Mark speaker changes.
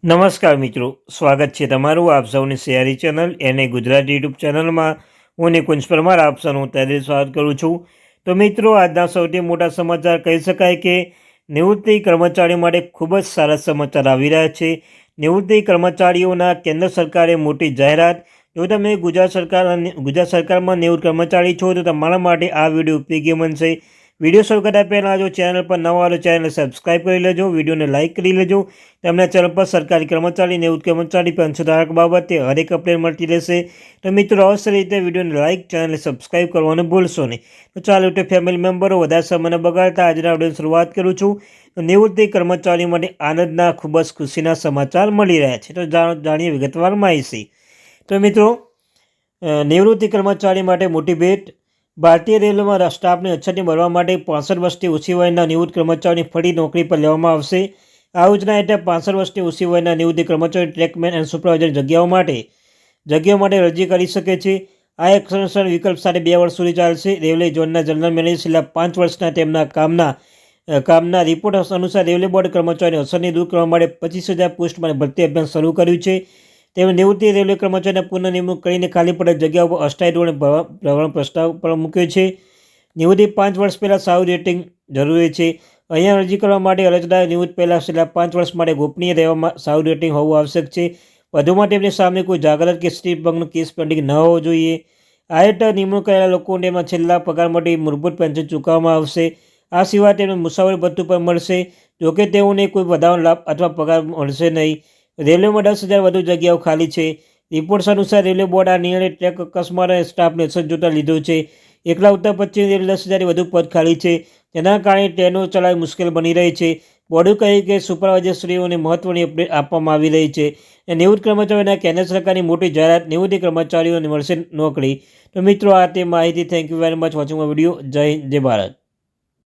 Speaker 1: નમસ્કાર મિત્રો, સ્વાગત છે તમારું આપ સૌની શેરી ચેનલ એને ગુજરાતી યુટ્યુબ ચેનલમાં. હું નિકુંજ પરમાર આપ સૌનું તહેદિલ સ્વાગત કરું છું. તો મિત્રો, આજના સૌથી મોટા સમાચાર કહી શકાય કે નિવૃત્તિ કર્મચારીઓ માટે ખૂબ જ સારા સમાચાર આવી રહ્યા છે. નિવૃત્તિ કર્મચારીઓના કેન્દ્ર સરકારે મોટી જાહેરાત. જો તમે ગુજરાત સરકારમાં નિવૃત્ત કર્મચારી છો તો તમારા માટે આ વિડીયો ઉપયોગી બનશે. વિડીયો શરૂ કરતા પહેલાં જો ચેનલ પર નવા હોય તો ચેનલ સબસ્ક્રાઈબ કરી લેજો, વિડીયોને લાઇક કરી લેજો. તમને ચેનલ પર સરકારી કર્મચારી, નિવૃત્ત કર્મચારી, પેન્શનધારક બાબતે હરેક અપડેટ મળતી રહેશે. તો મિત્રો, અવશ્ય રીતે વિડીયોને લાઇક, ચેનલને સબસ્ક્રાઈબ કરવાનું ભૂલશો નહીં. તો ચાલો તો ફેમિલી મેમ્બરો વધારે સમયને બગાડતા આજના વિડીયોની શરૂઆત કરું છું. નિવૃત્તિ કર્મચારીઓ માટે આનંદના ખૂબ જ ખુશીના સમાચાર મળી રહ્યા છે. તો જાણીએ વિગતવાર માહિતી. તો મિત્રો, નિવૃત્તિ કર્મચારી માટે મોટી ભેટ. ભારતીય રેલવેમાં સ્ટાફની અછતને ભરવા માટે 65 વર્ષથી ઓછી વયના નિવૃત્ત કર્મચારીઓની ફરી નોકરી પર લેવામાં આવશે. આ યોજના હેઠળ 65 વર્ષથી ઓછી વયના નિવૃત્ત કર્મચારીઓ ટ્રેકમેન અને સુપરવાઇઝર જગ્યાઓ માટે અરજી કરી શકે છે. આ એક્સટેન્શન વિકલ્પ સાથે 2 વર્ષ સુધી ચાલશે. રેલવે ઝોનના જનરલ મેનેજર છેલ્લા 5 વર્ષના તેમના કામના રિપોર્ટ અનુસાર રેલવે બોર્ડ કર્મચારીઓની અસરને દૂર કરવા માટે 25,000 પોસ્ટ માટે ભરતી અભિયાન શરૂ કર્યું છે. તેમણે નિવૃત્તિ રેલવે કર્મચારીને પુનઃનિમણૂક કરીને ખાલી પડેલ જગ્યાઓ પર અસ્થાયી ધોરણે ભરવાનો પ્રસ્તાવ પણ મૂક્યો છે. નિવૃત્તિ 5 વર્ષ પહેલાં સારું રેટિંગ જરૂરી છે. અહીંયા અરજી કરવા માટે અરજદાર નિવૃત્ત પહેલાં છેલ્લા 5 વર્ષ માટે ગોપનીય રહેવામાં સારું રેટિંગ હોવું આવશ્યક છે. વધુમાં તેમની સામે કોઈ જાગૃત કે સ્ત્રી ભંગનો કેસ પેન્ડિંગ ન હોવો જોઈએ. આ હેઠળ નિમણૂક કરેલા લોકોને તેમના છેલ્લા પગાર માટે મૂળભૂત પેન્શન ચૂકવવામાં આવશે. આ સિવાય તેમને મુસાફરી ભથ્થું પણ મળશે. જોકે તેઓને કોઈ વધારાનો લાભ અથવા પગાર મળશે નહીં. રેલવેમાં 10,000 વધુ જગ્યાઓ ખાલી છે. રિપોર્ટ્સ અનુસાર રેલવે બોર્ડ આ નિર્ણય ટ્રેક અકસ્માત અને સ્ટાફની અછત જોતા લીધો છે. એકલા ઉત્તર પશ્ચિમ રેલવે 10,000 વધુ પદ ખાલી છે. તેના કારણે ટ્રેનો ચલાવવી મુશ્કેલ બની રહી છે. બોર્ડે કહ્યું કે સુપરવાઇઝરશ્રીઓને મહત્વની અપડેટ આપવામાં આવી રહી છે. નિવૃત્ત કર્મચારીઓના કેન્દ્ર સરકારની મોટી જાહેરાત, નિવૃત્ત કર્મચારીઓને મળશે નોકરી. તો મિત્રો, આ તે માહિતી. Thank you very much watching my video. જય હિન્દ, જય ભારત.